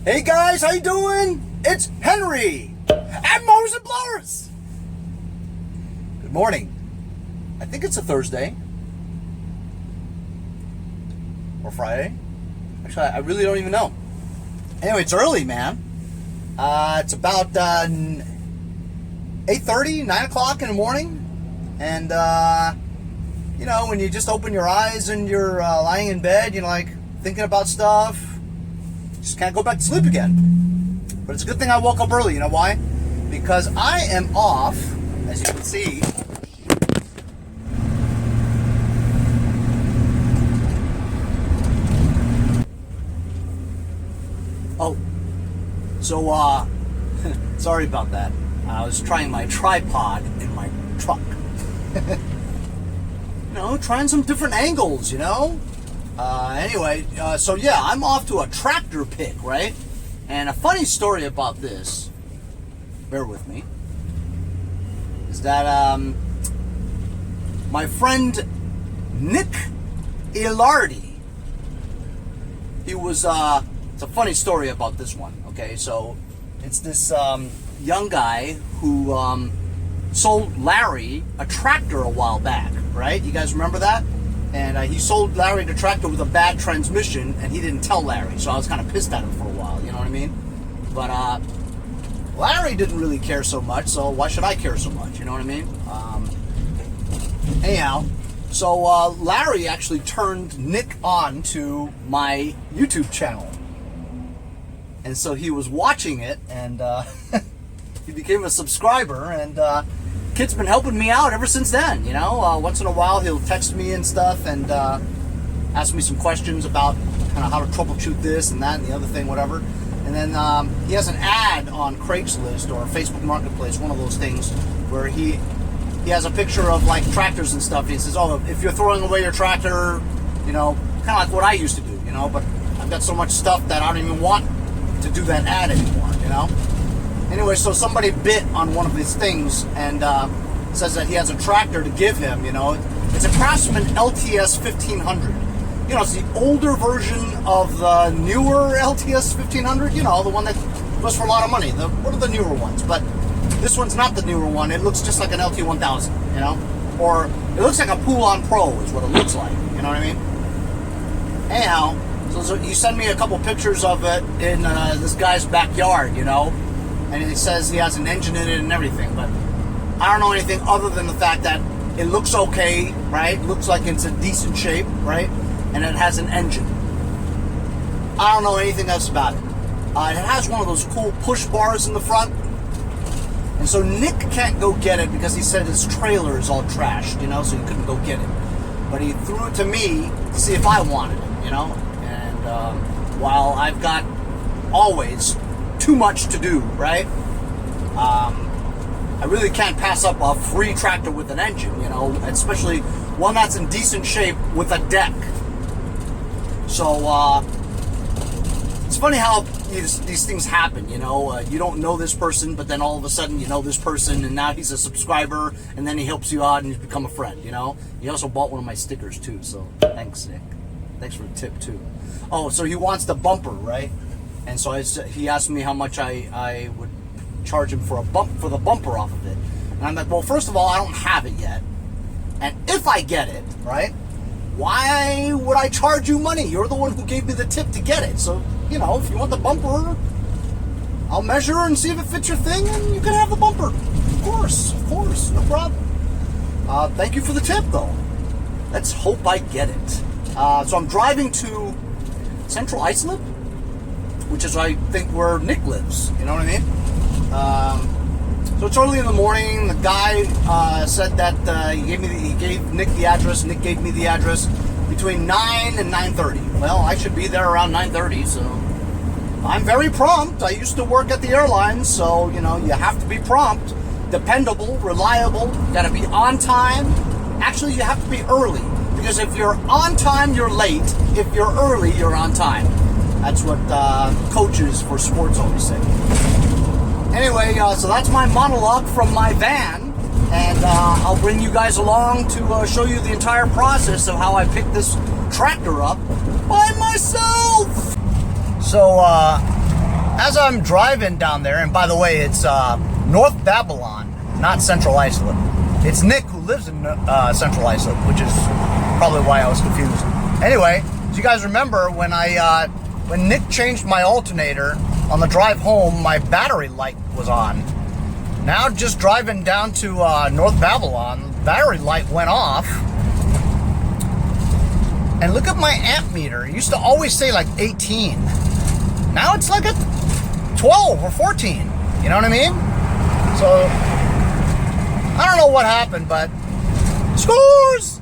Hey guys, how you doing? It's Henry at Mowers and Blowers. Good morning. I think it's a Thursday or Friday. Actually, I really don't even know. Anyway, it's early, man. It's about 8:30, 9 o'clock in the morning, and you know, when you just open your eyes and you're lying in bed, you're like thinking about stuff. Just can't go back to sleep again. But it's a good thing I woke up early. You know why? Because I am off, as you can see. Oh, so sorry about that. I was trying my tripod in my truck. You know, trying some different angles, you know? Anyway, so yeah, I'm off to a tractor pick, right? And a funny story about this, bear with me, is that my friend Nick Ierardi, he was, it's a funny story about this one, okay? So it's this young guy who sold Larry a tractor a while back, right? You guys remember that? And he sold Larry the tractor with a bad transmission, and he didn't tell Larry, so I was kind of pissed at him for a while, you know what I mean? But Larry didn't really care so much, so why should I care so much, you know what I mean? Anyhow, so Larry actually turned Nick on to my YouTube channel. And so he was watching it, and he became a subscriber, and kid's been helping me out ever since then, you know. Once in a while he'll text me and stuff and ask me some questions about kind of how to troubleshoot this and that and the other thing, whatever. And then he has an ad on Craigslist or Facebook Marketplace, one of those things, where he has a picture of like tractors and stuff. He says, oh, if you're throwing away your tractor, you know, kind of like what I used to do, you know, but I've got so much stuff that I don't even want to do that ad anymore, you know. Anyway, so somebody bit on one of these things and says that he has a tractor to give him, you know. It's a Craftsman LTS1500. You know, it's the older version of the newer LTS1500, you know, the one that goes for a lot of money. What are the newer ones? But this one's not the newer one. It looks just like an LT1000, you know. Or it looks like a Pool-On Pro is what it looks like, you know what I mean? Anyhow, so he sent me a couple pictures of it in this guy's backyard, you know. And he says he has an engine in it and everything, but I don't know anything other than the fact that it looks okay, right? Looks like it's in decent shape, right? And it has an engine. I don't know anything else about it. It has one of those cool push bars in the front. And so Nick can't go get it because he said his trailer is all trashed, you know, so he couldn't go get it. But he threw it to me to see if I wanted it, you know? And while I've got always too much to do, right? I really can't pass up a free tractor with an engine, you know, especially one that's in decent shape with a deck. So it's funny how these things happen, you know. You don't know this person, but then all of a sudden you know this person, and now he's a subscriber, and then he helps you out and you become a friend, you know. He also bought one of my stickers too, so thanks, Nick. Thanks for the tip too. Oh, so he wants the bumper, right? And so he asked me how much I would charge him for the bumper off of it. And I'm like, well, first of all, I don't have it yet. And if I get it, right, why would I charge you money? You're the one who gave me the tip to get it. So, you know, if you want the bumper, I'll measure and see if it fits your thing, and you can have the bumper. Of course, no problem. Thank you for the tip, though. Let's hope I get it. So I'm driving to Central Islip, which is, I think, where Nick lives. You know what I mean? So it's early in the morning. The guy said that he gave Nick the address. Nick gave me the address between 9 and 9:30. Well, I should be there around 9:30, so I'm very prompt. I used to work at the airlines, so, you know, you have to be prompt, dependable, reliable, got to be on time. Actually, you have to be early, because if you're on time, you're late. If you're early, you're on time. That's what coaches for sports always say. Anyway, so that's my monologue from my van, and I'll bring you guys along to show you the entire process of how I picked this tractor up by myself. So as I'm driving down there, and by the way, it's North Babylon, not Central Islip. It's Nick who lives in Central Islip, which is probably why I was confused. Anyway, do you guys remember when when Nick changed my alternator on the drive home, my battery light was on. Now just driving down to North Babylon, the battery light went off. And look at my amp meter. It used to always say like 18. Now it's like a 12 or 14. You know what I mean? So, I don't know what happened, but scores!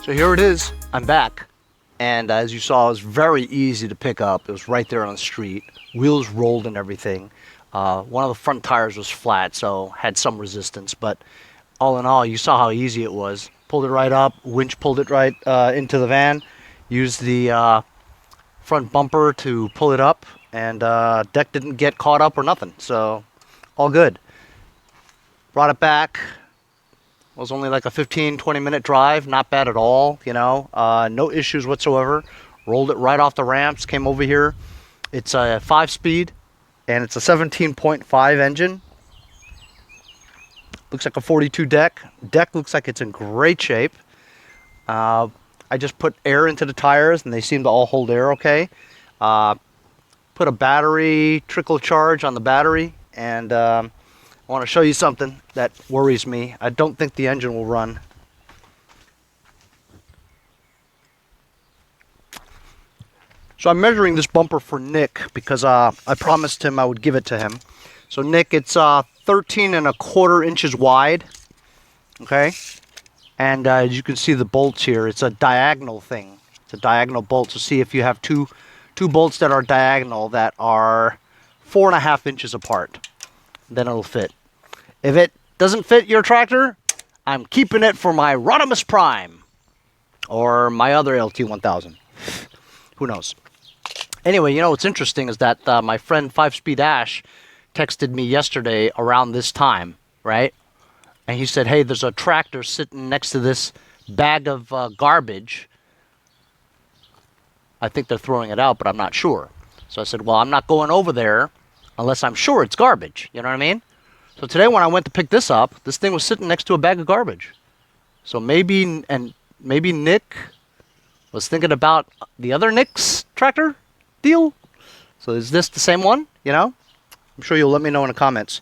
So here it is, I'm back, and as you saw, it was very easy to pick up. It was right there on the street, wheels rolled and everything. One of the front tires was flat, so had some resistance, but all in all, you saw how easy it was. Pulled it right up, winch pulled it right into the van, used the front bumper to pull it up, and deck didn't get caught up or nothing, so all good. Brought it back. It was only like a 15-20 minute drive, not bad at all, you know, no issues whatsoever. Rolled it right off the ramps, came over here. It's a 5-speed and it's a 17.5 engine. Looks like a 42 deck. Deck looks like it's in great shape. I just put air into the tires and they seem to all hold air okay. Put a battery trickle charge on the battery, and I want to show you something that worries me. I don't think the engine will run. So I'm measuring this bumper for Nick because I promised him I would give it to him. So Nick, it's 13.25 inches wide, okay? And as you can see the bolts here, it's a diagonal thing. It's a diagonal bolt. So see if you have two bolts that are diagonal that are 4.5 inches apart, then it'll fit. If it doesn't fit your tractor, I'm keeping it for my Rodimus Prime or my other LT1000. Who knows? Anyway, you know what's interesting is that my friend 5-Speed Ash texted me yesterday around this time, right? And he said, hey, there's a tractor sitting next to this bag of garbage. I think they're throwing it out, but I'm not sure. So I said, well, I'm not going over there unless I'm sure it's garbage. You know what I mean? So today when I went to pick this up, this thing was sitting next to a bag of garbage. So maybe Nick was thinking about the other Nick's tractor deal. So is this the same one? You know? I'm sure you'll let me know in the comments.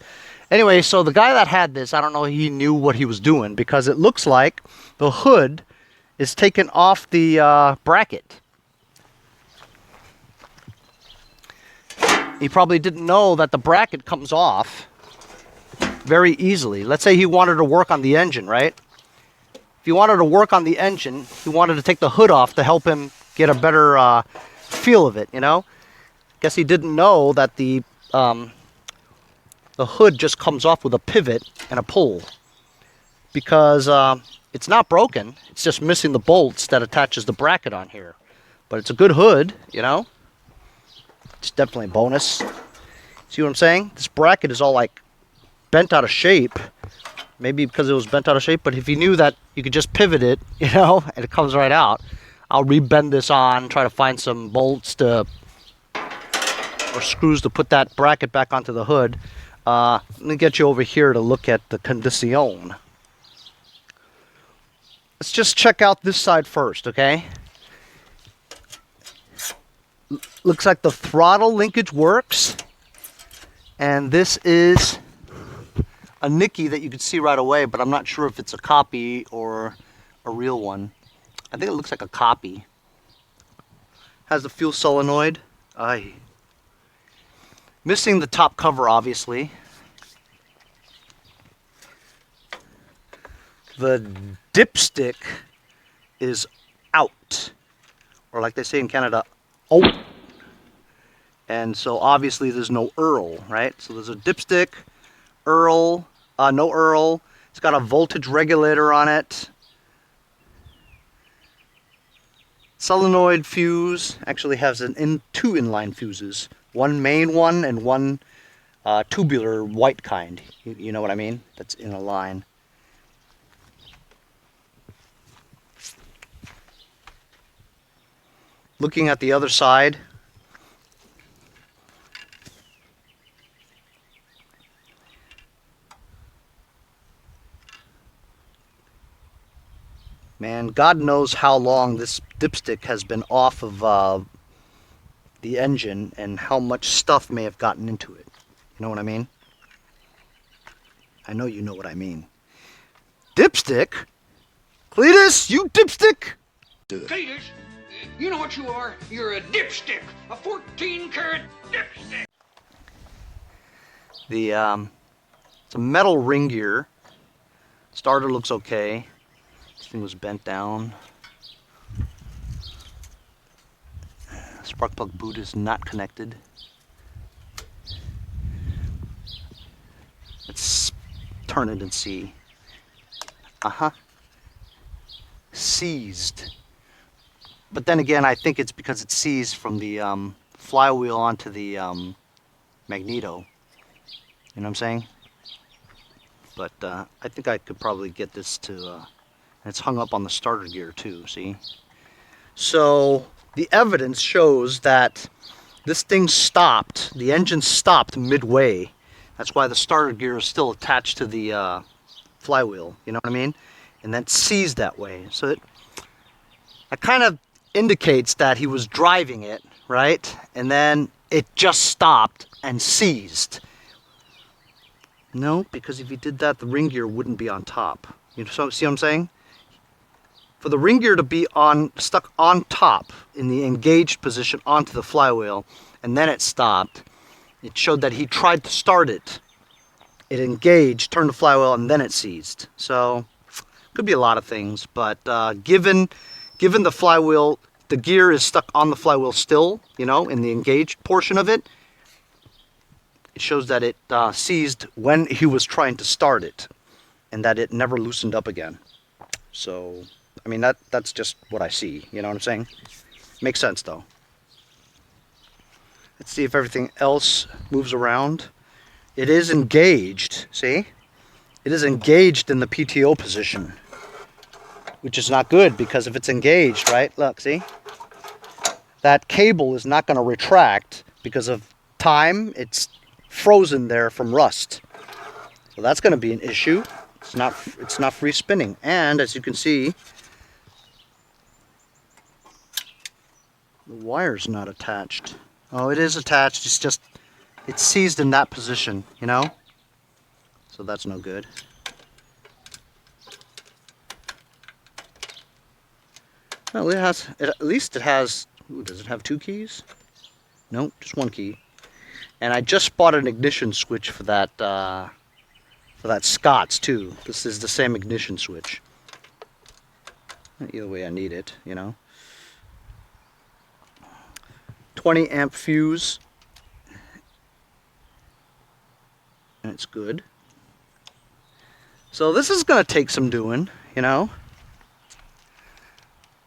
Anyway, so the guy that had this, I don't know, he knew what he was doing because it looks like the hood is taken off the bracket. He probably didn't know that the bracket comes off very easily. Let's say he wanted to work on the engine, right? If he wanted to work on the engine, he wanted to take the hood off to help him get a better feel of it, you know? Guess he didn't know that the hood just comes off with a pivot and a pull, because it's not broken. It's just missing the bolts that attaches the bracket on here. But it's a good hood, you know? It's definitely a bonus. See what I'm saying? This bracket is all like bent out of shape. Maybe because it was bent out of shape, but if you knew that you could just pivot it, you know, and it comes right out. I'll rebend this on, try to find some bolts to, or screws to put that bracket back onto the hood. Let me get you over here to look at the condition. let's just check out this side first, okay? Looks like the throttle linkage works. And this is a Nicky that you can see right away, but I'm not sure if it's a copy or a real one. I think it looks like a copy. Has the fuel solenoid. Aye. Missing the top cover, obviously. The dipstick is out. Or like they say in Canada, out. And so obviously there's no Earl, right? So there's a dipstick, Earl, no Earl. It's got a voltage regulator on it. Solenoid fuse actually has two inline fuses. One main one and one tubular white kind. You know what I mean? That's in a line. Looking at the other side. Man, God knows how long this dipstick has been off of the engine and how much stuff may have gotten into it. You know what I mean? I know you know what I mean. Dipstick? Cletus, you dipstick? Cletus, you know what you are? You're a dipstick. A 14-karat dipstick. It's a metal ring gear. Starter looks okay. This thing was bent down. Spark plug boot is not connected. Let's turn it and see. Seized. But then again, I think it's because it's seized from the flywheel onto the magneto. You know what I'm saying? But I think I could probably get this to... it's hung up on the starter gear too, see? So the evidence shows that this thing stopped, the engine stopped midway. That's why the starter gear is still attached to the flywheel, you know what I mean? And then seized that way. So it kind of indicates that he was driving it, right? And then it just stopped and seized. No, because if he did that, the ring gear wouldn't be on top. You see what I'm saying? For the ring gear to be stuck on top in the engaged position onto the flywheel, and then it stopped, it showed that he tried to start it. It engaged, turned the flywheel, and then it seized. So, could be a lot of things, but given the flywheel, the gear is stuck on the flywheel still, you know, in the engaged portion of it, it shows that it seized when he was trying to start it, and that it never loosened up again. So, I mean, that's just what I see, you know what I'm saying? Makes sense, though. Let's see if everything else moves around. It is engaged, see? It is engaged in the PTO position, which is not good, because if it's engaged, right, look, see? That cable is not going to retract because of time. It's frozen there from rust. So that's going to be an issue. It's not free spinning. And as you can see, the wire's not attached. Oh, it is attached. It's seized in that position, you know? So that's no good. Well, at least it has, ooh, does it have 2 keys? No, just 1 key. And I just bought an ignition switch for that Scott's too. This is the same ignition switch. Either way I need it, you know. 20 amp fuse. And it's good. So this is going to take some doing, you know.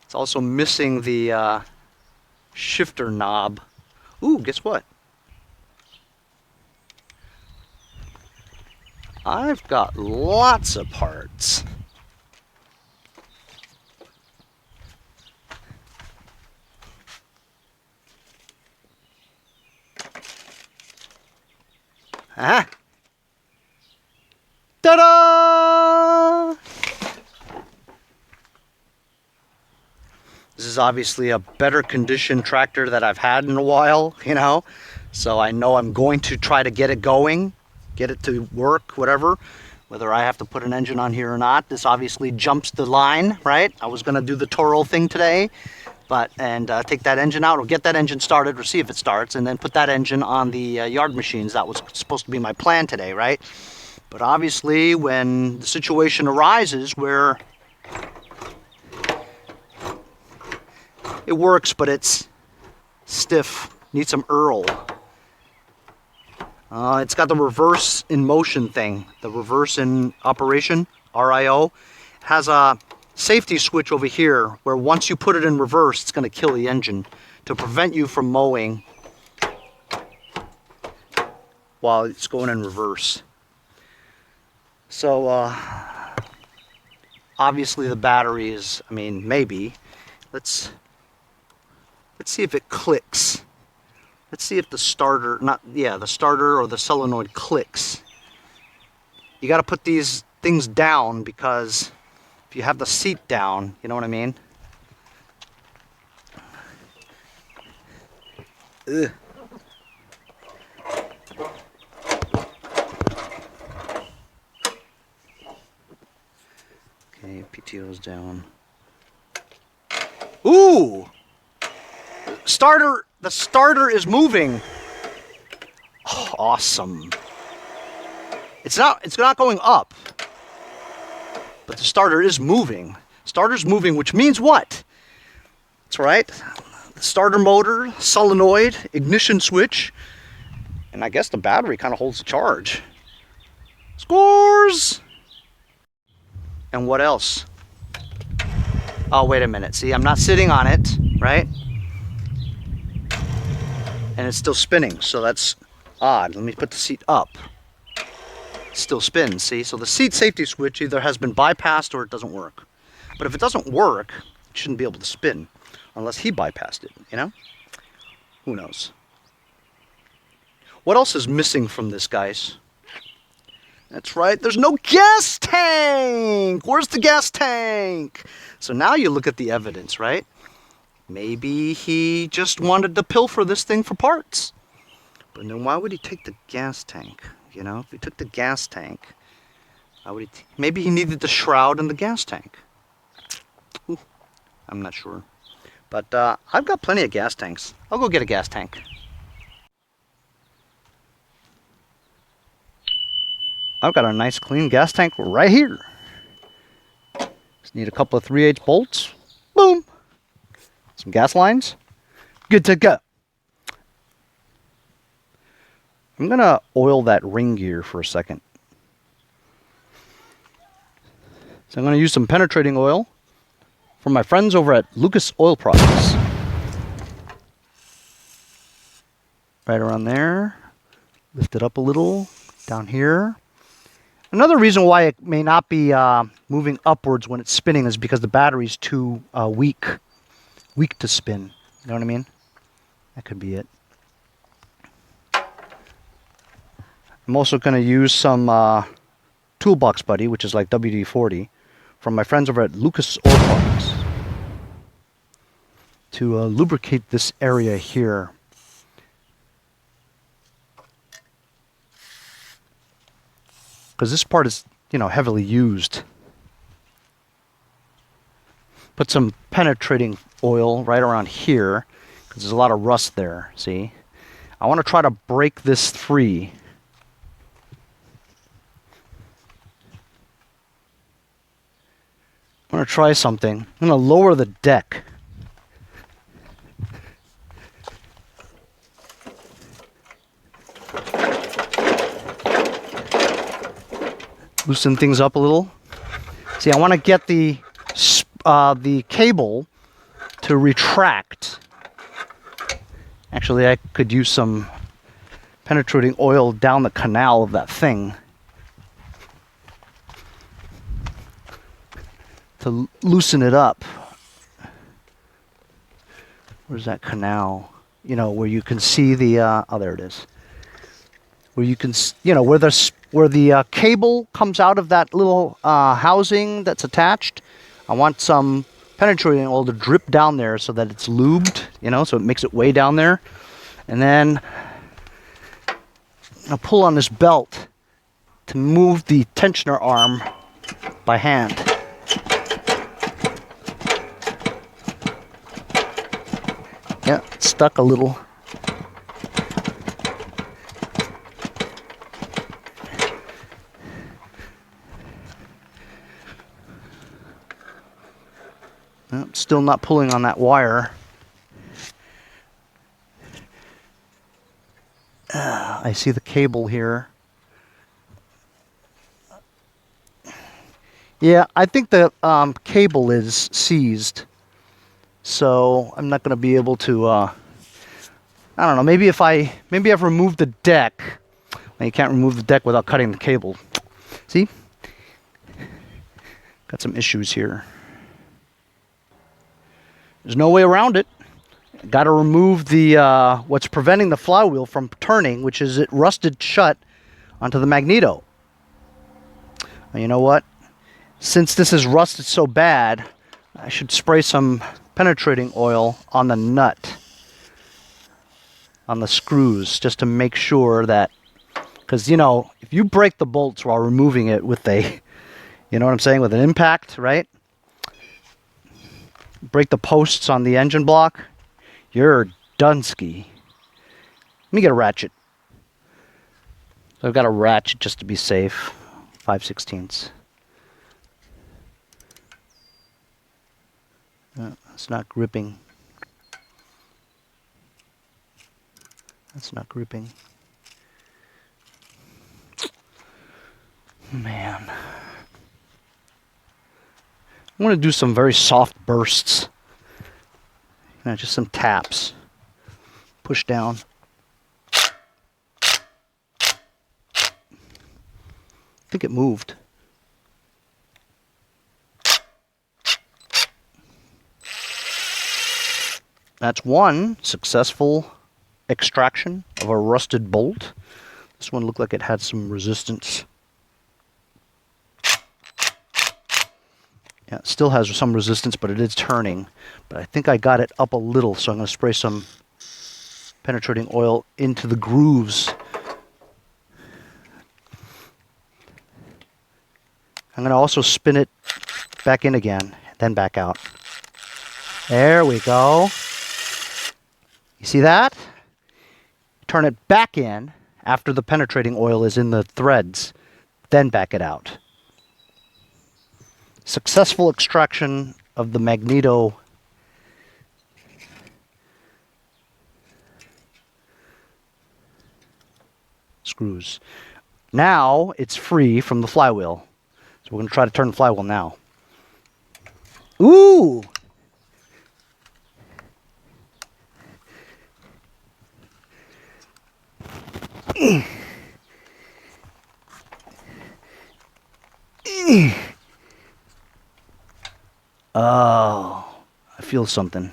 It's also missing the shifter knob. Ooh, guess what? I've got lots of parts. Ah! Ta-da! is obviously a better condition tractor that I've had in a while, you know. So I know I'm going to try to get it going, get it to work, whatever. Whether I have to put an engine on here or not, this obviously jumps the line, right? I was gonna do the Toro thing today, and take that engine out, or get that engine started, or see if it starts, and then put that engine on the yard machines. That was supposed to be my plan today, right? But obviously, when the situation arises where it works, but it's stiff, needs some Earl. It's got the reverse in motion thing, the reverse in operation, RIO. Has a safety switch over here where once you put it in reverse, it's going to kill the engine to prevent you from mowing while it's going in reverse. So obviously the battery is, I mean, maybe. Let's see if it clicks. Let's see if the starter, the starter or the solenoid clicks. You got to put these things down, because if you have the seat down, you know what I mean? Ugh. Okay, PTO's down. Ooh! The starter is moving. Oh, awesome. It's not going up, but the starter is moving. Starter's moving, which means what? That's right. Starter motor, solenoid, ignition switch, and I guess the battery kind of holds the charge. Scores! And what else? Oh, wait a minute. See, I'm not sitting on it, right? And it's still spinning, so that's odd. Let me put the seat up. It still spins, see? So the seat safety switch either has been bypassed or it doesn't work. But if it doesn't work, it shouldn't be able to spin unless he bypassed it, you know? Who knows? What else is missing from this, guys? That's right, there's no gas tank! Where's the gas tank? So now you look at the evidence, right? Maybe he just wanted to pilfer this thing for parts. But then why would he take the gas tank? You know, if he took the gas tank, why would he maybe he needed the shroud and the gas tank. Ooh, I'm not sure. But I've got plenty of gas tanks. I'll go get a gas tank. I've got a nice clean gas tank right here. Just need a couple of 3/8 bolts. Boom! Some gas lines. Good to go. I'm going to oil that ring gear for a second. So I'm going to use some penetrating oil from my friends over at Lucas Oil Products. Right around there. Lift it up a little. Down here. Another reason why it may not be moving upwards when it's spinning is because the battery's too weak to spin. You know what I mean? That could be it. I'm also going to use some Toolbox Buddy, which is like WD-40, from my friends over at Lucas Oil Products to lubricate this area here. Because this part is, you know, heavily used. Put some penetrating oil right around here, because there's a lot of rust there, see? I want to try to break this free. I'm going to try something. I'm going to lower the deck. Loosen things up a little. See, I want to get the cable to retract. Actually, I could use some penetrating oil down the canal of that thing to loosen it up. Where's that canal? You know, where you can see the, oh, there it is. Where you can, you know, where the cable comes out of that little housing that's attached. I want some penetrating oil to drip down there so that it's lubed, you know, so it makes it way down there. And then I'll pull on this belt to move the tensioner arm by hand. Yeah, it's stuck a little. No, still not pulling on that wire. I see the cable here. Yeah, I think the cable is seized. So I'm not going to be able to, I don't know, maybe I've removed the deck. Well, you can't remove the deck without cutting the cable. See? Got some issues here. There's no way around it. Got to remove the what's preventing the flywheel from turning, which is it rusted shut onto the magneto. And you know what? Since this is rusted so bad, I should spray some penetrating oil on the nut, on the screws, just to make sure that, because, you know, if you break the bolts while removing it with a, you know what I'm saying, with an impact, right? Break the posts on the engine block, you're Dunsky. Let me get a ratchet. So I've got a ratchet just to be safe. 5/16. It's not gripping. That's not gripping. Man. I want to do some very soft bursts. You know, just some taps. Push down. I think it moved. That's one successful extraction of a rusted bolt. This one looked like it had some resistance. Yeah, it still has some resistance, but it is turning. But I think I got it up a little, so I'm going to spray some penetrating oil into the grooves. I'm going to also spin it back in again, then back out. There we go. You see that? Turn it back in after the penetrating oil is in the threads, then back it out. Successful extraction of the magneto screws. Now it's free from the flywheel. So we're going to try to turn the flywheel now. Ooh! Oh, I feel something.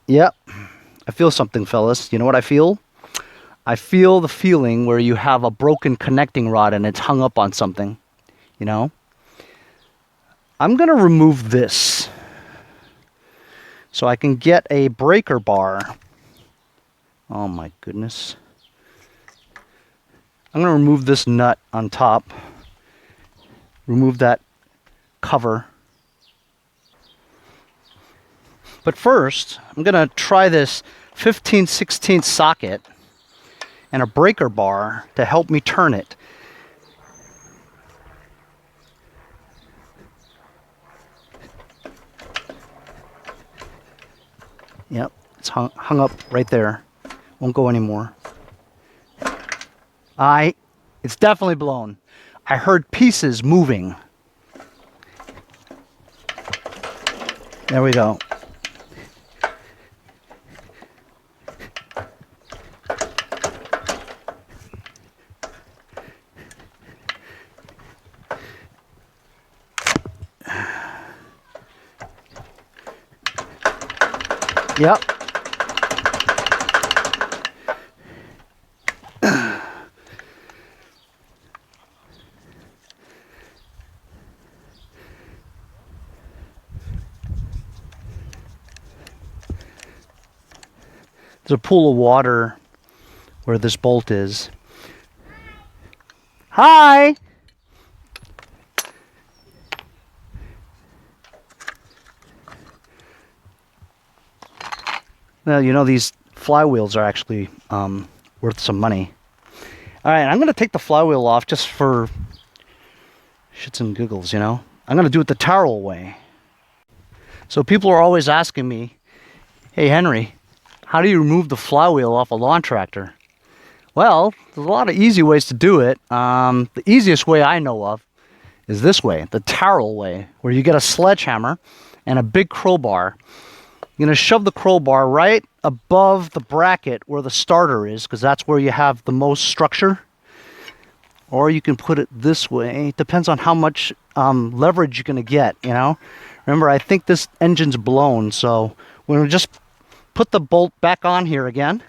Yep, I feel something, fellas. You know what I feel? I feel the feeling where you have a broken connecting rod and it's hung up on something, you know? I'm going to remove this so I can get a breaker bar. Oh my goodness. I'm going to remove this nut on top. Remove that cover. But first, I'm going to try this 15/16 socket and a breaker bar to help me turn it. Yep, it's hung up right there. Won't go anymore. It's definitely blown. I heard pieces moving. There we go. Yep. There's a pool of water where this bolt is. Hi! Well, you know, these flywheels are actually worth some money. All right, I'm going to take the flywheel off just for shits and giggles, you know. I'm going to do it the Toro way. So people are always asking me, hey, Henry, how do you remove the flywheel off a lawn tractor? Well, there's a lot of easy ways to do it. The easiest way I know of is this way, the Toro way, where you get a sledgehammer and a big crowbar. You're going to shove the crowbar right above the bracket where the starter is, because that's where you have the most structure. Or you can put it this way. It depends on how much leverage you're going to get, you know. Remember, I think this engine's blown, so we're going to just put the bolt back on here again.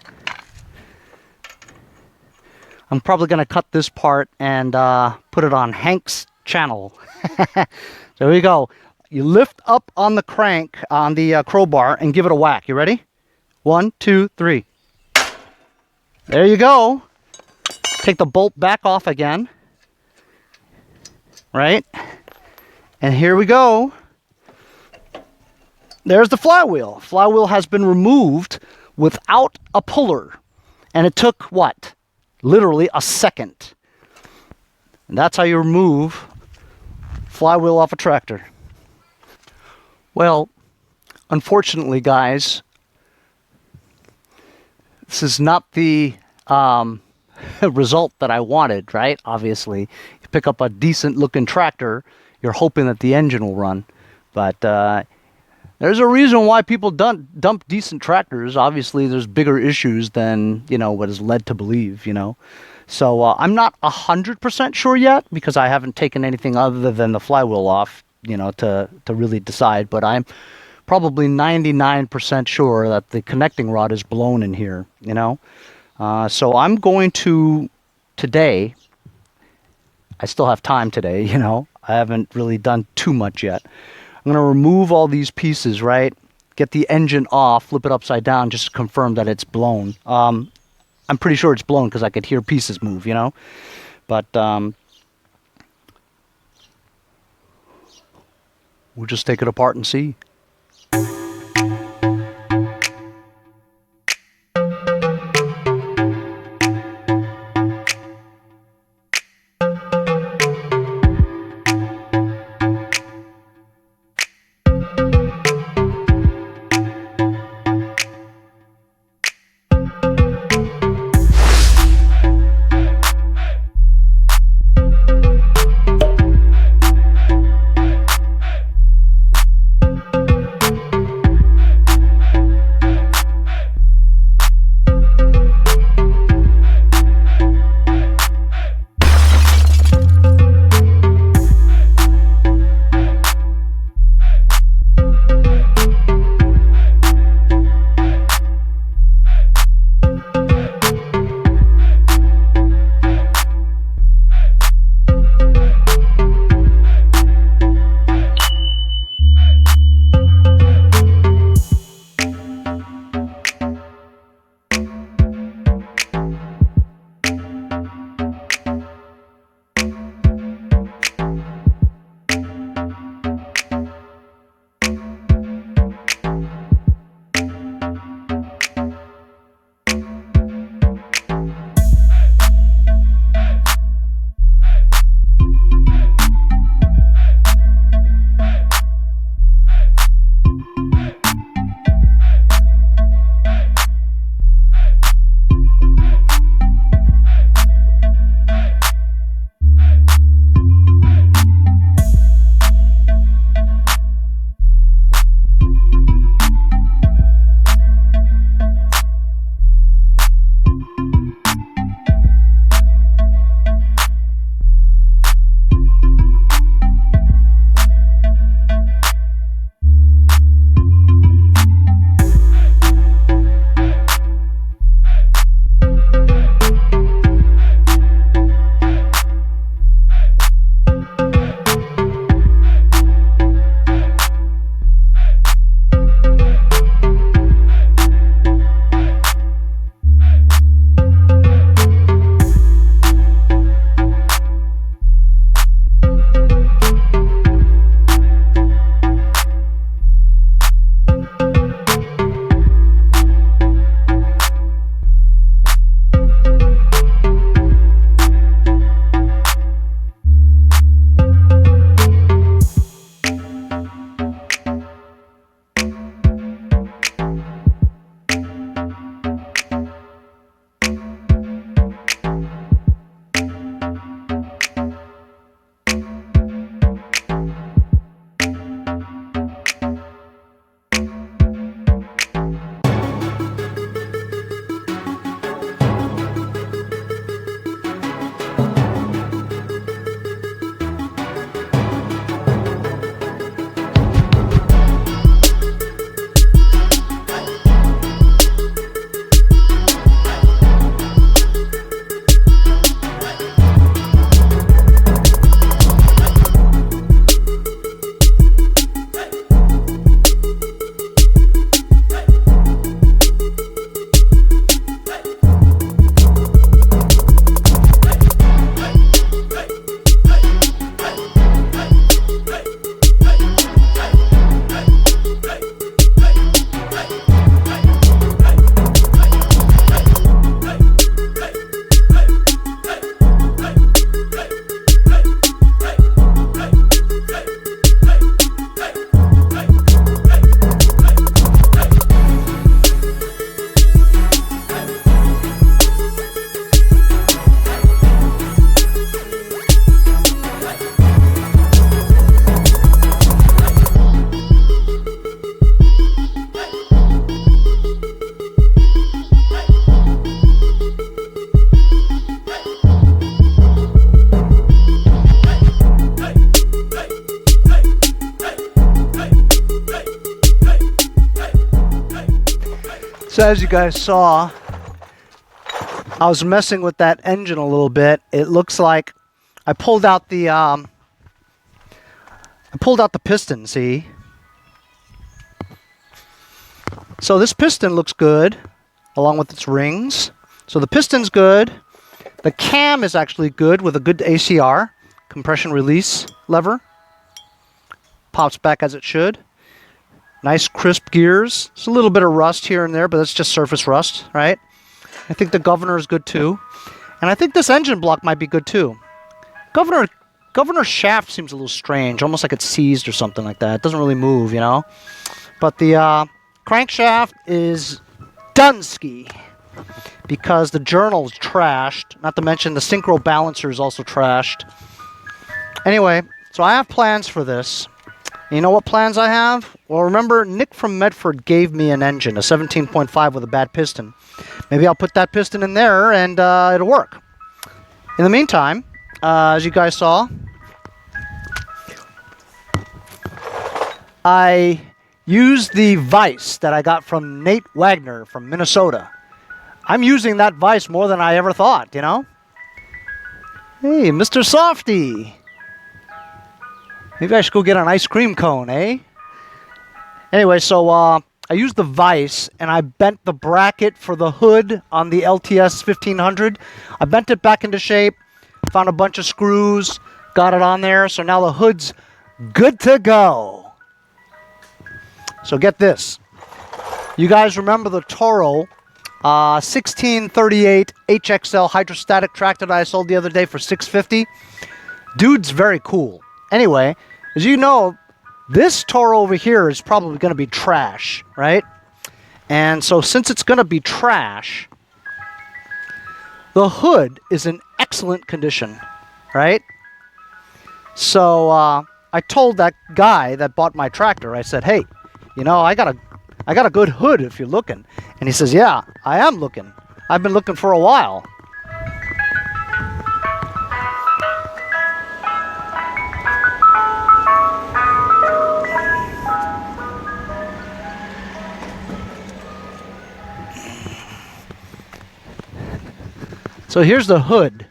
I'm probably going to cut this part and put it on Hank's channel. There we go. You lift up on the crank, on the crowbar, and give it a whack. You ready? 1, 2, 3. There you go. Take the bolt back off again. Right? And here we go. There's the flywheel. Flywheel has been removed without a puller. And it took, what? Literally a second. And that's how you remove flywheel off a tractor. Well, unfortunately, guys, this is not the result that I wanted, right? Obviously, you pick up a decent-looking tractor, you're hoping that the engine will run. But there's a reason why people dump decent tractors. Obviously, there's bigger issues than, you know, what is led to believe, you know. So I'm not 100% sure yet, because I haven't taken anything other than the flywheel off, you know, to really decide. But I'm probably 99% sure that the connecting rod is blown in here, you know. So I'm going to, today, I still have time today, you know. I haven't really done too much yet. I'm going to remove all these pieces, right? Get the engine off, flip it upside down just to confirm that it's blown. I'm pretty sure it's blown because I could hear pieces move, you know. But we'll just take it apart and see. So as you guys saw, I was messing with that engine a little bit. It looks like I pulled out the piston, see? So this piston looks good, along with its rings. So the piston's good. The cam is actually good with a good ACR, compression release lever. Pops back as it should. Nice crisp gears. It's a little bit of rust here and there, but that's just surface rust, right? I think the governor is good too. And I think this engine block might be good too. Governor shaft seems a little strange, almost like it's seized or something like that. It doesn't really move, you know? But the crankshaft is Dunsky because the journal is trashed. Not to mention the SYNCHROBALANCER is also trashed. Anyway, so I have plans for this. You know what plans I have? Well, remember, Nick from Medford gave me an engine, a 17.5 with a bad piston. Maybe I'll put that piston in there and it'll work. In the meantime, as you guys saw, I used the vise that I got from Nate Wagner from Minnesota. I'm using that vise more than I ever thought, you know? Hey, Mr. Softy. Maybe I should go get an ice cream cone, eh? Anyway, so I used the vise and I bent the bracket for the hood on the LTS1500. I bent it back into shape, found a bunch of screws, got it on there, so now the hood's good to go. So get this. You guys remember the Toro 1238Xl hydrostatic tractor that I sold the other day for $650? Dude's very cool. Anyway, as you know, this Toro over here is probably going to be trash, right? And so since it's going to be trash, the hood is in excellent condition, right? So I told that guy that bought my tractor, I said, hey, you know, I got a good hood if you're looking. And he says, yeah, I am looking. I've been looking for a while. So here's the hood.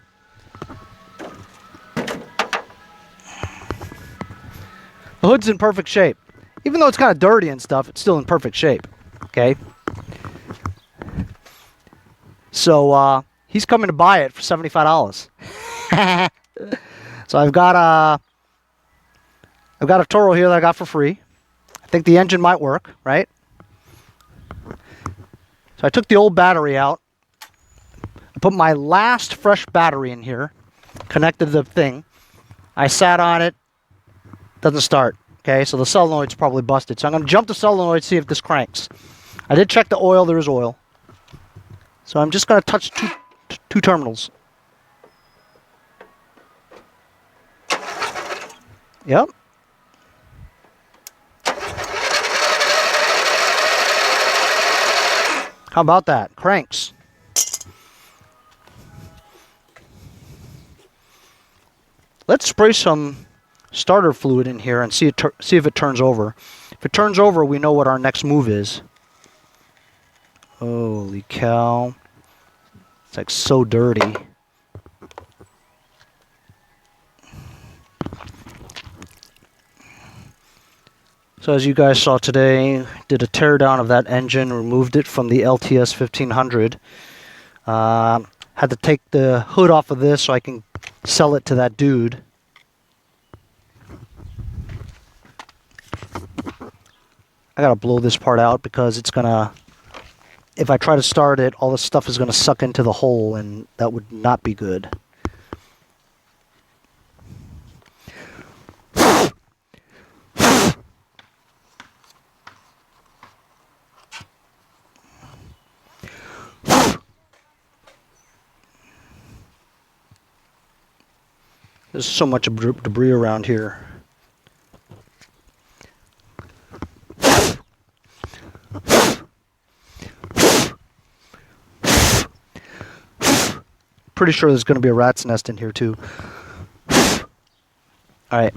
The hood's in perfect shape. Even though it's kind of dirty and stuff, it's still in perfect shape. Okay? So he's coming to buy it for $75. So I've got a Toro here that I got for free. I think the engine might work, right? So I took the old battery out. I put my last fresh battery in here, connected the thing. I sat on it, doesn't start. Okay, so the solenoid's probably busted. So I'm going to jump the solenoid, see if this cranks. I did check the oil, there is oil. So I'm just going to touch two terminals. Yep. How about that? Cranks. Let's spray some starter fluid in here and see if it turns over. If it turns over, we know what our next move is. Holy cow. It's like so dirty. So as you guys saw today, did a teardown of that engine, removed it from the LTS1500. Had to take the hood off of this so I can sell it to that dude. I gotta blow this part out because it's gonna, if I try to start it, all this stuff is gonna suck into the hole and that would not be good. There's so much debris around here. Pretty sure there's going to be a rat's nest in here too. Alright.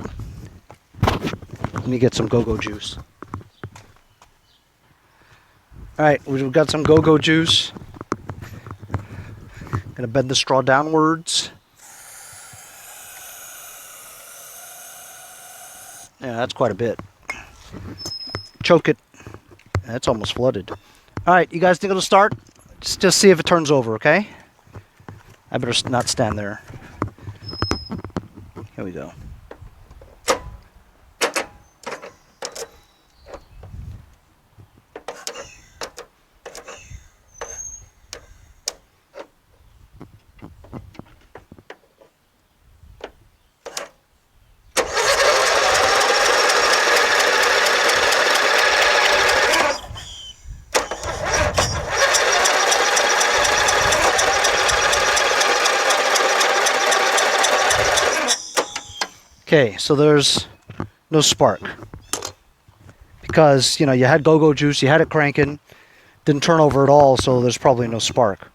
Let me get some go-go juice. Alright, we've got some go-go juice. Gonna bend the straw downwards. Yeah, that's quite a bit. Choke it. That's almost flooded. Alright, you guys think it'll start? Just see if it turns over, okay? I better not stand there. Here we go. Okay, so there's no spark because, you know, you had go-go juice, you had it cranking, didn't turn over at all, so there's probably no spark.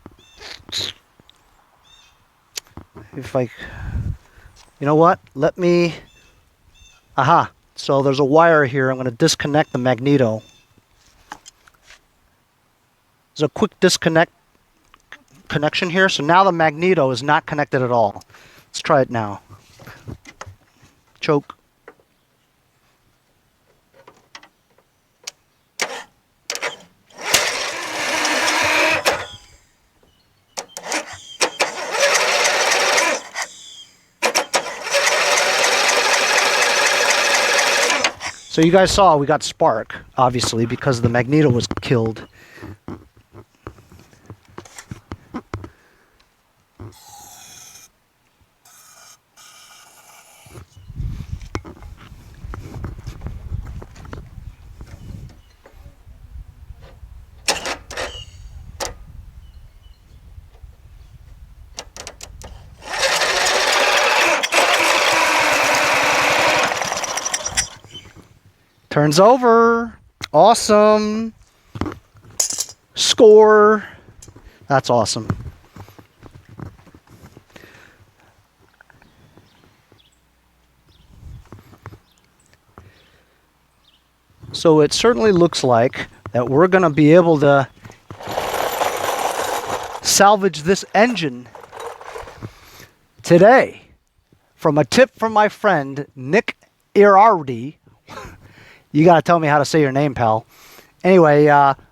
If I, you know what, let me, aha, so there's a wire here. I'm going to disconnect the magneto. There's a quick connection here, so now the magneto is not connected at all. Let's try it now. Choke. So you guys saw we got spark, obviously, because the magneto was killed. Turns over. Awesome. Score. That's awesome. So it certainly looks like that we're going to be able to salvage this engine today from a tip from my friend Nick Ierardi. You got to tell me how to say your name, pal. Anyway,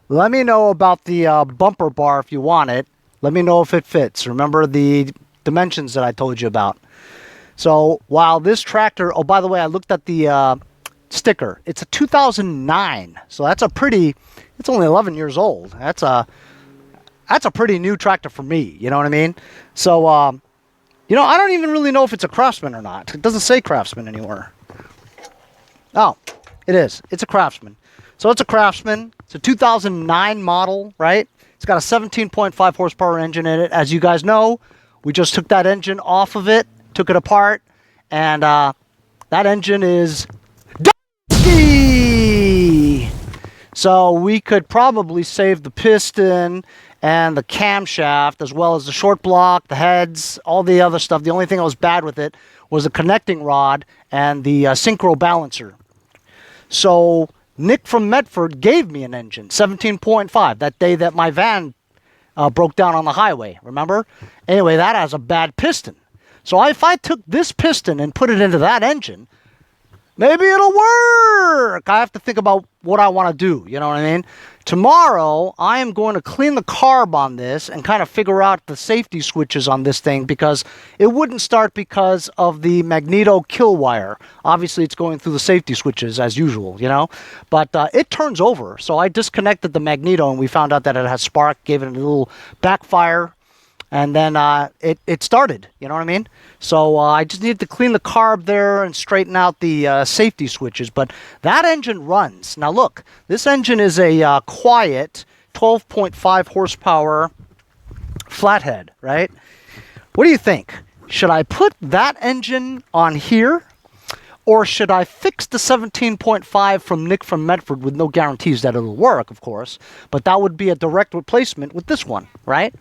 let me know about the bumper bar if you want it. Let me know if it fits. Remember the dimensions that I told you about. So while this tractor, oh, by the way, I looked at the sticker. It's a 2009. So that's a pretty, it's only 11 years old. That's a pretty new tractor for me. You know what I mean? So, you know, I don't even really know if it's a Craftsman or not. It doesn't say Craftsman anywhere. Oh. It is. It's a Craftsman. So it's a Craftsman. It's a 2009 model, right? It's got a 17.5 horsepower engine in it. As you guys know, we just took that engine off of it, took it apart, and that engine is donkey! So we could probably save the piston and the camshaft, as well as the short block, the heads, all the other stuff. The only thing that was bad with it was the connecting rod and the SYNCHROBALANCER. So Nick from Medford gave me an engine, 17.5, that day that my van broke down on the highway, remember? Anyway, that has a bad piston. So if I took this piston and put it into that engine, maybe it'll work. I have to think about what I want to do, you know what I mean? Tomorrow, I am going to clean the carb on this and kind of figure out the safety switches on this thing, because it wouldn't start because of the magneto kill wire. Obviously, it's going through the safety switches as usual, you know? But it turns over. So I disconnected the magneto and we found out that it has spark, gave it a little backfire, and then it started, you know what I mean? So I just needed to clean the carb there and straighten out the safety switches. But that engine runs. Now look, this engine is a quiet 12.5 horsepower flathead, right? What do you think? Should I put that engine on here? Or should I fix the 17.5 from Nick from Medford with no guarantees that it'll work, of course. But that would be a direct replacement with this one, right?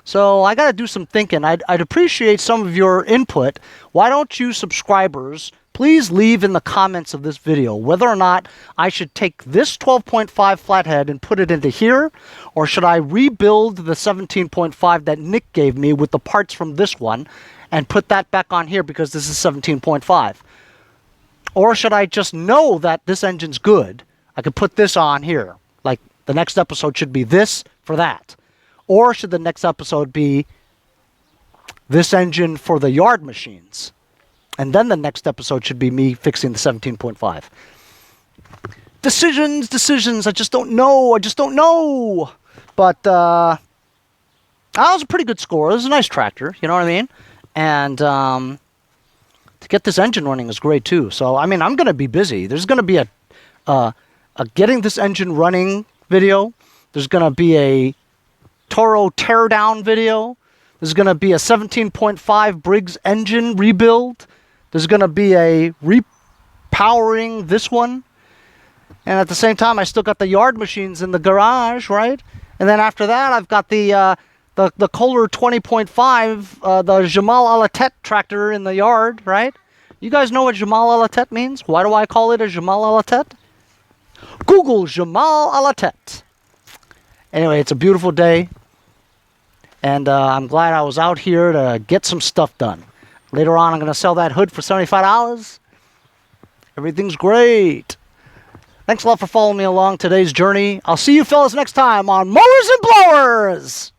So I got to do some thinking. I'd appreciate some of your input. Why don't you subscribers please leave in the comments of this video whether or not I should take this 12.5 flathead and put it into here, or should I rebuild the 17.5 that Nick gave me with the parts from this one and put that back on here because this is 17.5. Or should I just know that this engine's good? I could put this on here. Like, the next episode should be this for that. Or should the next episode be this engine for the yard machines? And then the next episode should be me fixing the 17.5. Decisions. I just don't know. But that was a pretty good score. It was a nice tractor, you know what I mean? And to get this engine running is great too. So, I mean, I'm going to be busy. There's going to be a getting this engine running video. There's going to be a Toro teardown video. There's going to be a 17.5 Briggs engine rebuild. There's going to be a repowering this one. And at the same time, I still got the yard machines in the garage, right? And then after that, I've got the Kohler 20.5, the Jamal Alatet tractor in the yard, right? You guys know what Jamal Alatet means? Why do I call it a Jamal Alatet? Google Jamal Alatet. Anyway, it's a beautiful day. And I'm glad I was out here to get some stuff done. Later on, I'm going to sell that hood for $75. Everything's great. Thanks a lot for following me along today's journey. I'll see you fellas next time on Mowers and Blowers.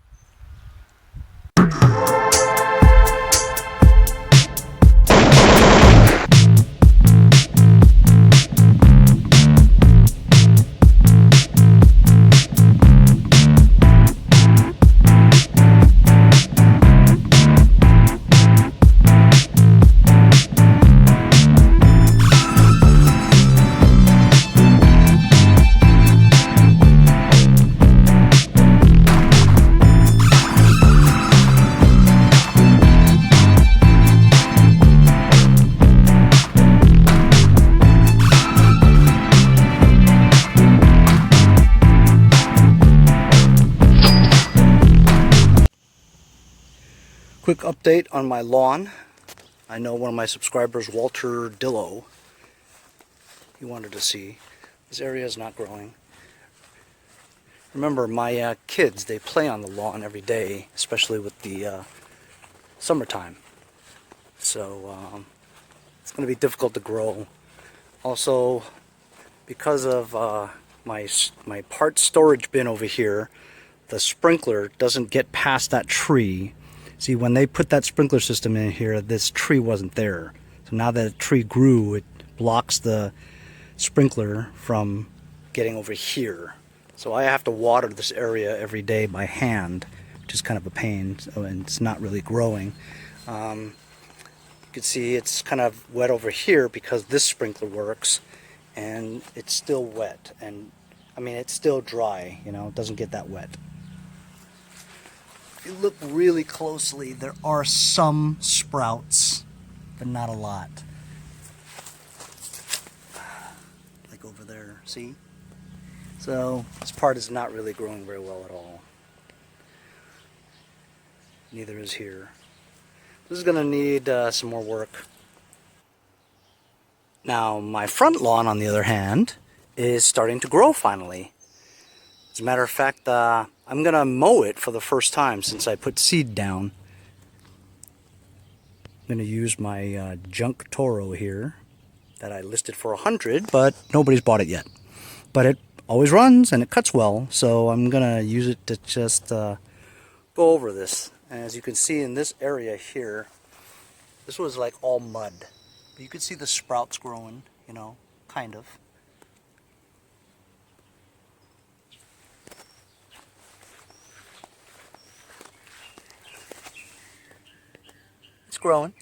Quick update on my lawn. I know one of my subscribers, Walter Dillo, he wanted to see. This area is not growing. Remember, my kids, they play on the lawn every day, especially with the summertime. So it's going to be difficult to grow. Also, because of my parts storage bin over here, the sprinkler doesn't get past that tree. See, when they put that sprinkler system in here, this tree wasn't there. So now that the tree grew, it blocks the sprinkler from getting over here. So I have to water this area every day by hand, which is kind of a pain, and it's not really growing. You can see it's kind of wet over here because this sprinkler works, and it's still wet. And I mean, it's still dry, you know, it doesn't get that wet. If you look really closely, there are some sprouts, but not a lot. Like over there, see? So this part is not really growing very well at all. Neither is here. This is going to need some more work. Now my front lawn, on the other hand, is starting to grow finally. As a matter of fact, I'm going to mow it for the first time since I put seed down. I'm going to use my junk Toro here that I listed for $100, but nobody's bought it yet. But it always runs and it cuts well, so I'm going to use it to just go over this. And as you can see in this area here, this was like all mud. But you can see the sprouts growing, you know, kind of. It's growing.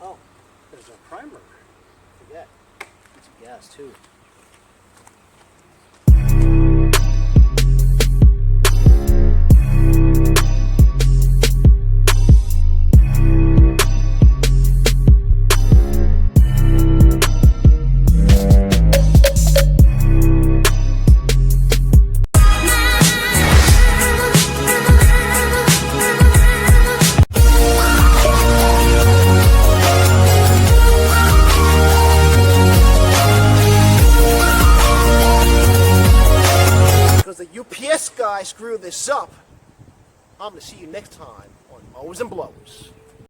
Oh, there's a primer. Forget. It's a gas too. screw this up, I'm going to see you next time on Mowers and Blowers.